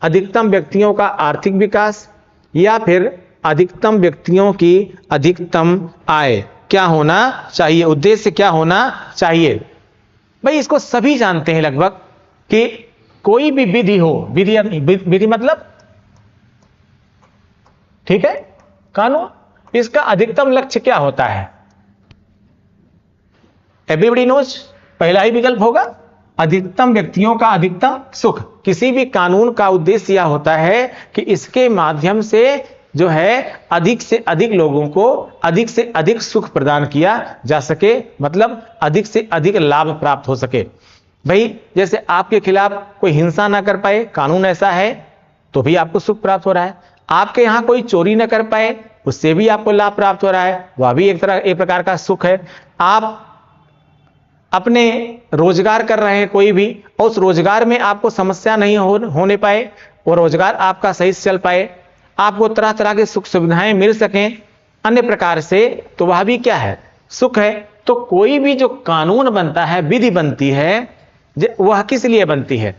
अधिकतम व्यक्तियों का आर्थिक विकास, या फिर अधिकतम व्यक्तियों की अधिकतम आय, क्या होना चाहिए, उद्देश्य क्या होना चाहिए। भाई इसको सभी जानते हैं लगभग कि कोई भी विधि हो, विधि मतलब ठीक है कानून, इसका अधिकतम लक्ष्य क्या होता है, एवरीबॉडी नोज, पहला ही विकल्प होगा अधिकतम व्यक्तियों का अधिकतम सुख। किसी भी कानून का उद्देश्य यह होता है कि इसके माध्यम से जो है अधिक से अधिक लोगों को अधिक से अधिक सुख प्रदान किया जा सके, मतलब अधिक से अधिक लाभ प्राप्त हो सके। भाई जैसे आपके खिलाफ कोई हिंसा ना कर पाए, कानून ऐसा है, तो भी आपको सुख प्राप्त हो रहा है। आपके यहां कोई चोरी ना कर पाए, उससे भी आपको लाभ प्राप्त हो रहा है, वह भी एक प्रकार का सुख है। आप अपने रोजगार कर रहे हैं कोई भी, और उस रोजगार में आपको समस्या नहीं होने पाए, वो रोजगार आपका सही से चल पाए, आपको तरह तरह की सुख सुविधाएं मिल सकें अन्य प्रकार से, तो वह भी क्या है, सुख है। तो कोई भी जो कानून बनता है, विधि बनती है, वह किस लिए बनती है,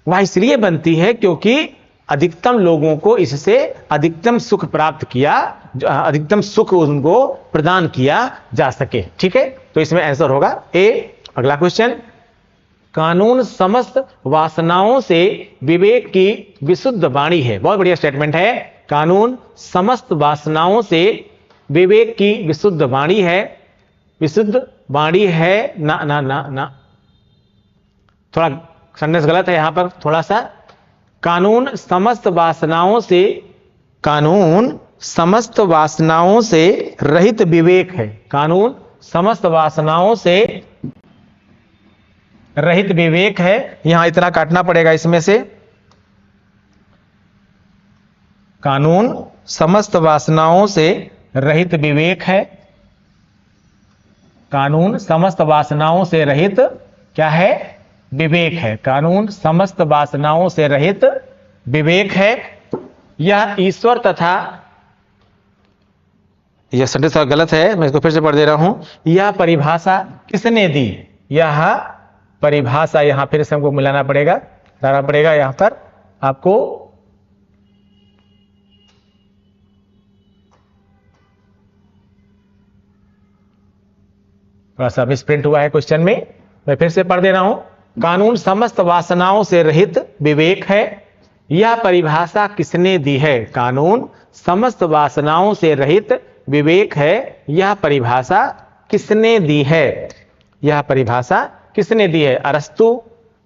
वह इसलिए बनती है क्योंकि अधिकतम लोगों को इससे अधिकतम सुख प्राप्त किया, अधिकतम सुख उनको प्रदान किया जा सके। ठीक है, तो इसमें आंसर होगा ए। अगला क्वेश्चन, कानून समस्त वासनाओं से विवेक की विशुद्ध वाणी है। बहुत बढ़िया स्टेटमेंट है। कानून समस्त वासनाओं से विवेक की विशुद्ध वाणी है। विशुद्ध वाणी है ना ना ना ना, थोड़ा सेंटेंस गलत है यहां पर थोड़ा सा। कानून समस्त वासनाओं से, कानून समस्त वासनाओं से रहित विवेक है। कानून समस्त वासनाओं से रहित विवेक है। यहां इतना काटना पड़ेगा इसमें से। कानून समस्त वासनाओं से रहित विवेक है। कानून समस्त वासनाओं से रहित क्या है? विवेक है। कानून समस्त वासनाओं से रहित विवेक है। यह ईश्वर तथा, यह सेंटेंस गलत है, मैं इसको फिर से पढ़ दे रहा हूं। यह परिभाषा किसने दी? यह परिभाषा, यहां फिर से हमको मिलाना पड़ेगा, लाना पड़ेगा यहां पर आपको। थोड़ा सा मिसप्रिंट हुआ है क्वेश्चन में, मैं फिर से पढ़ दे रहा हूं। कानून समस्त वासनाओं से रहित विवेक है। यह परिभाषा किसने दी है? कानून समस्त वासनाओं से रहित विवेक है। यह परिभाषा किसने दी है? यह परिभाषा किसने दी है? अरस्तु,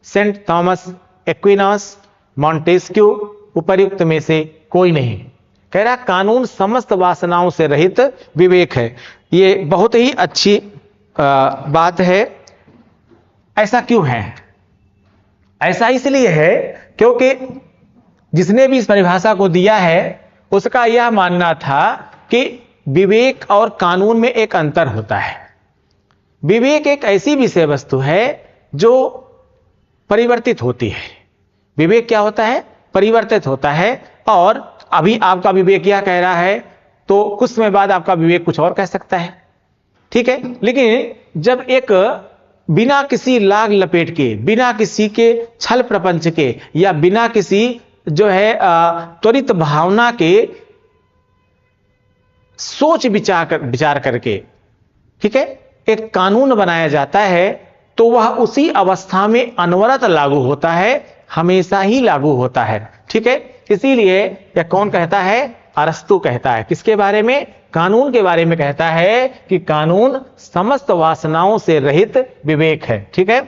सेंट थॉमस एक्विनास, मॉन्टेस्क्यू, उपर्युक्त में से कोई नहीं। कह रहा कानून समस्त वासनाओं से रहित विवेक है। ये बहुत ही अच्छी बात है। ऐसा क्यों है? ऐसा इसलिए है क्योंकि जिसने भी इस परिभाषा को दिया है उसका यह मानना था कि विवेक और कानून में एक अंतर होता है। विवेक एक ऐसी विषय वस्तु है जो परिवर्तित होती है। विवेक क्या होता है? परिवर्तित होता है। और अभी आपका विवेक क्या कह रहा है तो कुछ समय बाद आपका विवेक कुछ और कह सकता है। ठीक है, लेकिन जब एक बिना किसी लाग लपेट के, बिना किसी के छल प्रपंच के, या बिना किसी जो है त्वरित भावना के सोच विचार करके, ठीक है, एक कानून बनाया जाता है तो वह उसी अवस्था में अनवरत लागू होता है, हमेशा ही लागू होता है। ठीक है, इसीलिए यह कौन कहता है? अरस्तु कहता है। किसके बारे में? कानून के बारे में कहता है कि कानून समस्त वासनाओं से रहित विवेक है। ठीक है,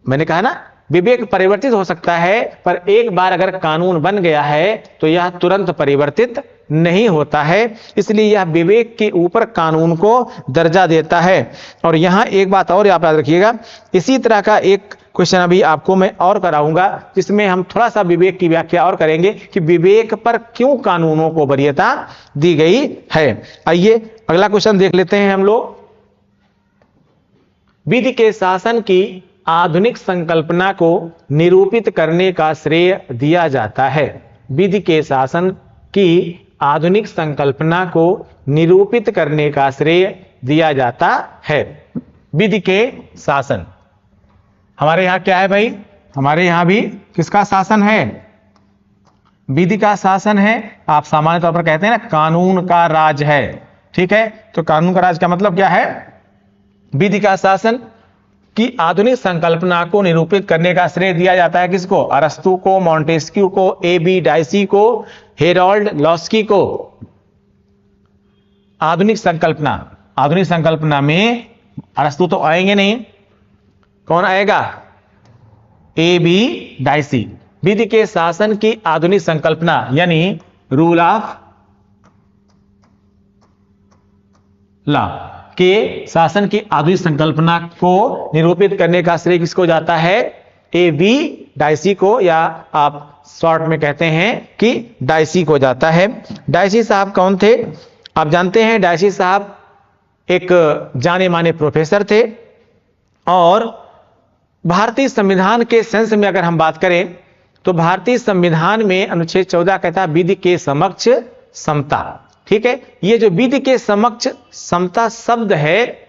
मैंने कहा ना विवेक परिवर्तित हो सकता है, पर एक बार अगर कानून बन गया है तो यह तुरंत परिवर्तित नहीं होता है। इसलिए यह विवेक के ऊपर कानून को दर्जा देता है। और यहां एक बात और आप याद रखिएगा, इसी तरह का एक क्वेश्चन अभी आपको मैं और कराऊंगा जिसमें हम थोड़ा सा विवेक की व्याख्या और करेंगे कि विवेक पर क्यों कानूनों को वरीयता दी गई है। आइए अगला क्वेश्चन देख लेते हैं हम लोग। विधि के शासन की आधुनिक संकल्पना को निरूपित करने का श्रेय दिया जाता है। विधि के शासन की आधुनिक संकल्पना को निरूपित करने का श्रेय दिया जाता है। विधि के शासन, हमारे यहां क्या है भाई? हमारे यहां भी किसका शासन है? विधि का शासन है। आप सामान्य तौर पर कहते हैं ना कानून का राज है। ठीक है, तो कानून का राज का मतलब क्या है? विधि का शासन की आधुनिक संकल्पना को निरूपित करने का श्रेय दिया जाता है किसको? अरस्तु को, मॉन्टेस्क्यू को, ए.बी. डाइसी को, हेरोल्ड लॉस्की को। आधुनिक संकल्पना में अरस्तु तो आएंगे नहीं, कौन आएगा? ए.बी. डाइसी। विधि के शासन की आधुनिक संकल्पना यानी रूल ऑफ लॉ के शासन की आधुनिक संकल्पना को निरूपित करने का श्रेय किसको जाता है? ए.बी. डाइसी को, या आप शॉर्ट में कहते हैं कि डाइसी को जाता है। डाइसी साहब कौन थे? आप जानते हैं डाइसी साहब एक जाने माने प्रोफेसर थे। और भारतीय संविधान के सेंस में अगर हम बात करें तो भारतीय संविधान में अनुच्छेद 14 कहता है विधि के समक्ष समता। ठीक है, ये जो विधि के समक्ष समता शब्द है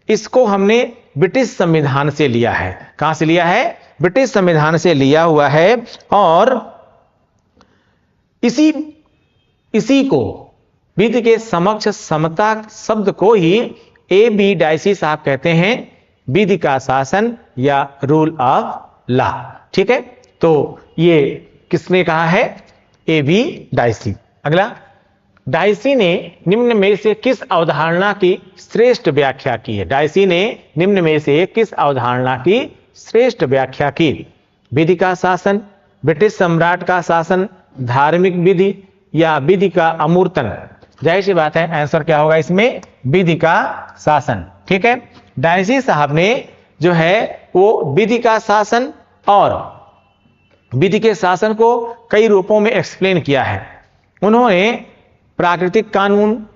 इसको हमने ब्रिटिश संविधान से लिया है। कहां से लिया है? ब्रिटिश संविधान से लिया हुआ है। और इसी को विधि के समक्ष समता शब्द को ही ए बी डायसी साहब कहते हैं विधि का शासन या रूल ऑफ लॉ। ठीक है, तो ये किसने कहा है? A B Dicey. अगला, डायसी ने निम्न में से किस अवधारणा की श्रेष्ठ व्याख्या की है? डायसी ने निम्न में से किस अवधारणा की श्रेष्ठ व्याख्या की? विधि का शासन, ब्रिटिश सम्राट का शासन, धार्मिक विधि या विधि का अमूर्तन? जाहिर सी बात है, आंसर क्या होगा इसमें? विधि का शासन। ठीक है, डायसी साहब ने जो है वो विधि का शासन और विधि के शासन को कई रूपों में एक्सप्लेन किया है। उन्होंने प्राकृतिक कानून,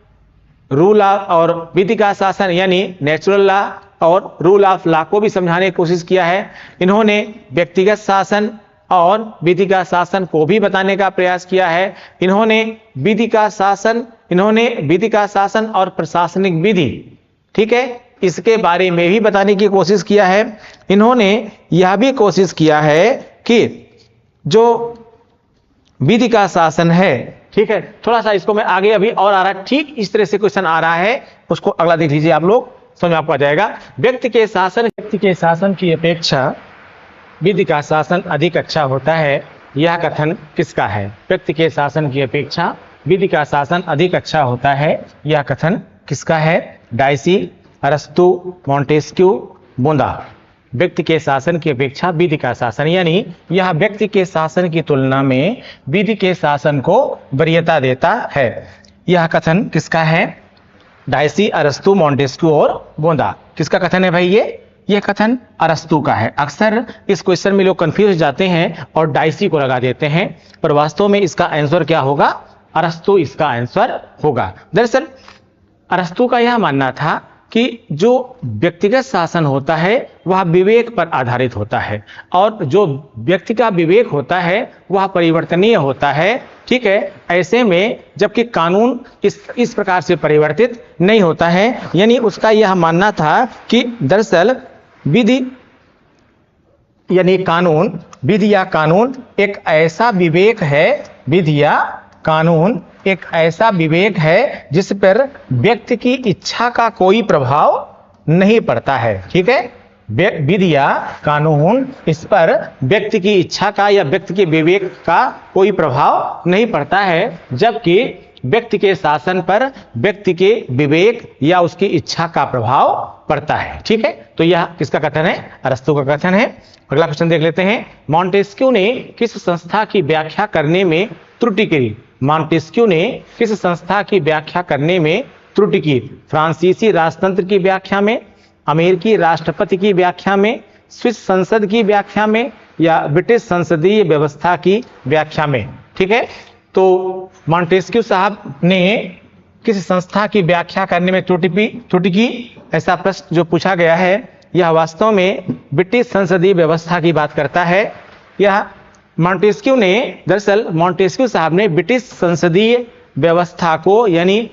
रूल और विधि का शासन यानी नेचुरल लॉ और रूल ऑफ लॉ को भी समझाने की कोशिश किया है। इन्होंने व्यक्तिगत शासन और विधि का शासन को भी बताने का प्रयास किया है। इन्होंने विधि का शासन और प्रशासनिक विधि, ठीक है, इसके बारे में भी बताने की कोशिश किया है। इन्होंने यह भी कोशिश किया है कि जो विधि का शासन है, ठीक है, थोड़ा सा इसको मैं आगे अभी और आ रहा है, ठीक इस तरह से क्वेश्चन आ रहा है, उसको अगला देख लीजिए आप लोग, समझ में आपको आ जाएगा। व्यक्ति के शासन की अपेक्षा विधि का शासन अधिक अच्छा होता है, यह कथन किसका है? व्यक्ति के शासन की अपेक्षा विधि का शासन अधिक अच्छा होता है, यह कथन किसका है? डायसी, अरस्तु, मॉन्टेस्क्यू, बोंदा। व्यक्ति के शासन की अपेक्षा विधि का शासन, यानी यह व्यक्ति के शासन की तुलना में विधि के शासन को वरीयता देता है। यह कथन किसका है? डायसी, अरस्तु, मॉन्टेस्क्यू और बोंदा। किसका कथन है भाई? ये कथन अरस्तु का है। अक्सर इस क्वेश्चन में लोग कंफ्यूज जाते हैं और डायसी को लगा देते हैं, पर वास्तव में इसका आंसर क्या होगा? अरस्तु इसका आंसर होगा। दरअसल अरस्तु का यह मानना था कि जो व्यक्तिगत शासन होता है वह विवेक पर आधारित होता है और जो व्यक्ति का विवेक होता है वह परिवर्तनीय होता है। ठीक है, ऐसे में जबकि कानून इस प्रकार से परिवर्तित नहीं होता है, यानी उसका यह मानना था कि दरअसल विधि यानी कानून, विधि या कानून एक ऐसा विवेक है, विधि या कानून एक ऐसा विवेक है जिस पर व्यक्ति की इच्छा का कोई प्रभाव नहीं पड़ता है। ठीक है, विधि या कानून इस पर व्यक्ति की इच्छा का या व्यक्ति के विवेक का कोई प्रभाव नहीं पड़ता है, जबकि व्यक्ति के शासन पर व्यक्ति के विवेक या उसकी इच्छा का प्रभाव पड़ता है। ठीक है, तो यह किसका कथन है? अरस्तु का कथन है। अगला क्वेश्चन देख लेते हैं। मॉन्टेस्क्यू ने किस संस्था की व्याख्या करने में त्रुटि की? मॉन्टेस्क्यू ने किस संस्था की व्याख्या करने में त्रुटि की? फ्रांसीसी राजतंत्र की व्याख्या में, अमेरिकी राष्ट्रपति की व्याख्या में, स्विस संसद की व्याख्या में या ब्रिटिश संसदीय व्यवस्था की व्याख्या में? ठीक है, तो मॉन्टेस्क्यू साहब ने किस संस्था की व्याख्या करने में त्रुटि की, ऐसा प्रश्न जो पूछा गया है, यह वास्तव में ब्रिटिश संसदीय व्यवस्था की बात करता है। यह मॉन्टेस्क्यू ने, दरअसल मॉन्टेस्क्यू साहब ने ब्रिटिश संसदीय व्यवस्था को यानी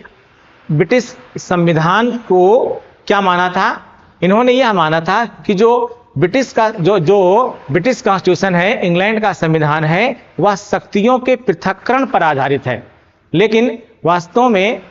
ब्रिटिश संविधान को क्या माना था? इन्होंने यह माना था कि जो ब्रिटिश कॉन्स्टिट्यूशन है, इंग्लैंड का संविधान है, वह शक्तियों के पृथक्करण पर आधारित है। लेकिन वास्तव में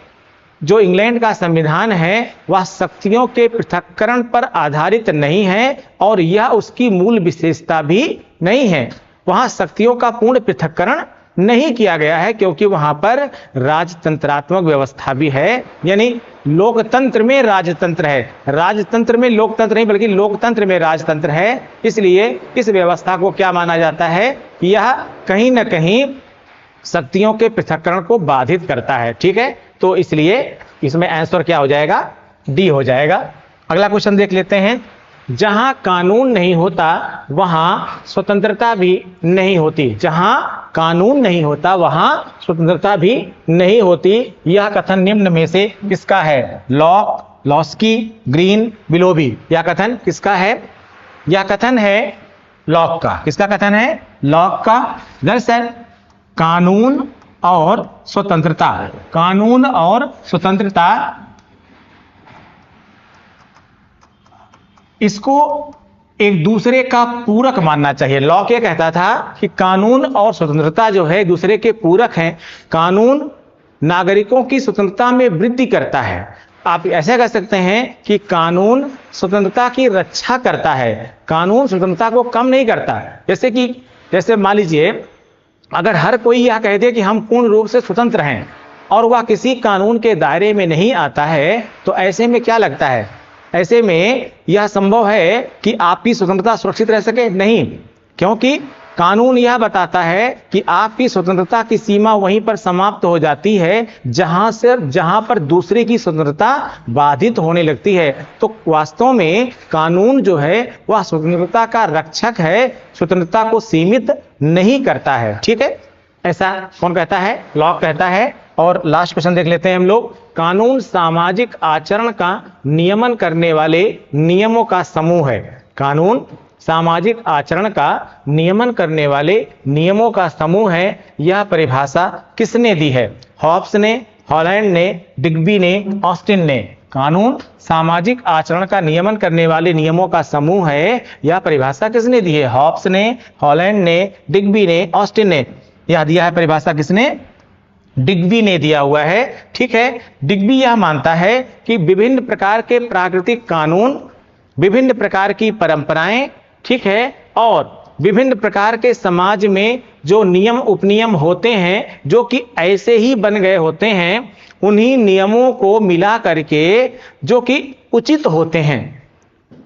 जो इंग्लैंड का संविधान है वह शक्तियों के पृथक्करण पर आधारित नहीं है और यह उसकी मूल विशेषता भी नहीं है। वहां शक्तियों का पूर्ण पृथक्करण नहीं किया गया है क्योंकि वहां पर राजतंत्रात्मक व्यवस्था भी है, यानी लोकतंत्र में राजतंत्र है, राजतंत्र में लोकतंत्र नहीं बल्कि लोकतंत्र में राजतंत्र है। इसलिए इस व्यवस्था को क्या माना जाता है? यह कहीं ना कहीं शक्तियों के पृथक्करण को बाधित करता है। ठीक है, तो इसलिए इसमें आंसर क्या हो जाएगा? डी हो जाएगा। अगला क्वेश्चन देख लेते हैं। जहां कानून नहीं होता वहां स्वतंत्रता भी नहीं होती। जहां कानून नहीं होता वहां स्वतंत्रता भी नहीं होती। यह कथन निम्न में से किसका है? Lock, Laski, green, Willoughby. यह कथन किसका है? यह कथन है लॉक का। किसका कथन है? लॉक का। दरअसल कानून और स्वतंत्रता, कानून और स्वतंत्रता, इसको एक दूसरे का पूरक मानना चाहिए। लॉक ये कहता था कि कानून और स्वतंत्रता जो है दूसरे के पूरक हैं। कानून नागरिकों की स्वतंत्रता में वृद्धि करता है। आप ऐसा कह सकते हैं कि कानून स्वतंत्रता की रक्षा करता है, कानून स्वतंत्रता को कम नहीं करता। जैसे मान लीजिए अगर हर कोई यह कह दे कि हम पूर्ण रूप से स्वतंत्र हैं और वह किसी कानून के दायरे में नहीं आता है, तो ऐसे में क्या लगता है, ऐसे में यह संभव है कि आपकी स्वतंत्रता सुरक्षित रह सके? नहीं, क्योंकि कानून यह बताता है कि आपकी स्वतंत्रता की सीमा वहीं पर समाप्त हो जाती है जहां पर दूसरे की स्वतंत्रता बाधित होने लगती है। तो वास्तव में कानून जो है वह स्वतंत्रता का रक्षक है, स्वतंत्रता को सीमित नहीं करता है। ठीक है, ऐसा कौन कहता है? लॉक कहता है। और लास्ट क्वेश्चन देख लेते हैं हम लोग। कानून सामाजिक आचरण का नियमन करने वाले नियमों का समूह है। कानून सामाजिक आचरण का नियमन करने वाले नियमों का समूह है। यह परिभाषा किसने दी है? हॉब्स ने, हॉलैंड ने, डिग्बी ने, ऑस्टिन ने। कानून सामाजिक आचरण का नियमन करने वाले नियमों का समूह है। यह परिभाषा किसने दी है? हॉब्स ने, हॉलैंड ने, डिग्बी ने, ऑस्टिन ने। यह दिया है परिभाषा किसने? डिग्बी ने दिया हुआ है। ठीक है, डिग्बी यह मानता है कि विभिन्न प्रकार के प्राकृतिक कानून, विभिन्न प्रकार की परंपराएं, ठीक है, और विभिन्न प्रकार के समाज में जो नियम उपनियम होते हैं जो कि ऐसे ही बन गए होते हैं, उन्हीं नियमों को मिला करके जो कि उचित होते हैं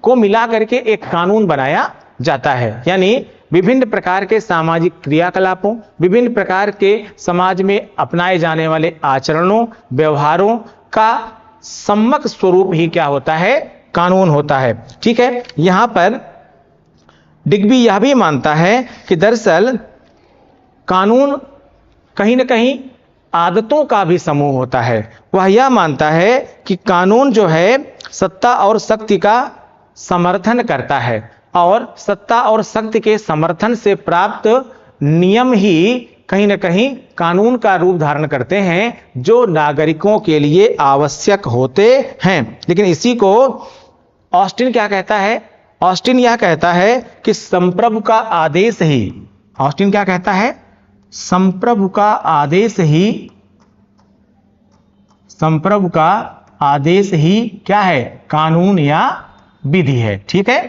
को मिला करके एक कानून बनाया जाता है। यानी विभिन्न प्रकार के सामाजिक क्रियाकलापों, विभिन्न प्रकार के समाज में अपनाए जाने वाले आचरणों, व्यवहारों का सम्यक स्वरूप ही क्या होता है? कानून होता है। ठीक है, यहां पर डिग्बी यह भी मानता है कि दरअसल कानून कहीं ना कहीं आदतों का भी समूह होता है। वह यह मानता है कि कानून जो है सत्ता और शक्ति का समर्थन करता है और सत्ता और शक्ति के समर्थन से प्राप्त नियम ही कहीं ना कहीं कानून का रूप धारण करते हैं जो नागरिकों के लिए आवश्यक होते हैं। लेकिन इसी को ऑस्टिन क्या कहता है? ऑस्टिन यह कहता है कि संप्रभु का आदेश ही, ऑस्टिन क्या कहता है? संप्रभु का आदेश ही, संप्रभु का आदेश ही क्या है? कानून या विधि है। ठीक है,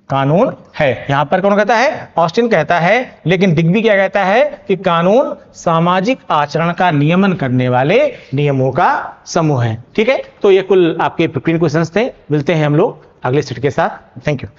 कानून है। यहां पर कौन कहता है? ऑस्टिन कहता है। लेकिन डिग्बी क्या कहता है कि कानून सामाजिक आचरण का नियमन करने वाले नियमों का समूह है। ठीक है, तो ये कुल आपके 15 क्वेश्चंस थे। मिलते हैं हम लोग अगले सेट के साथ। Thank you.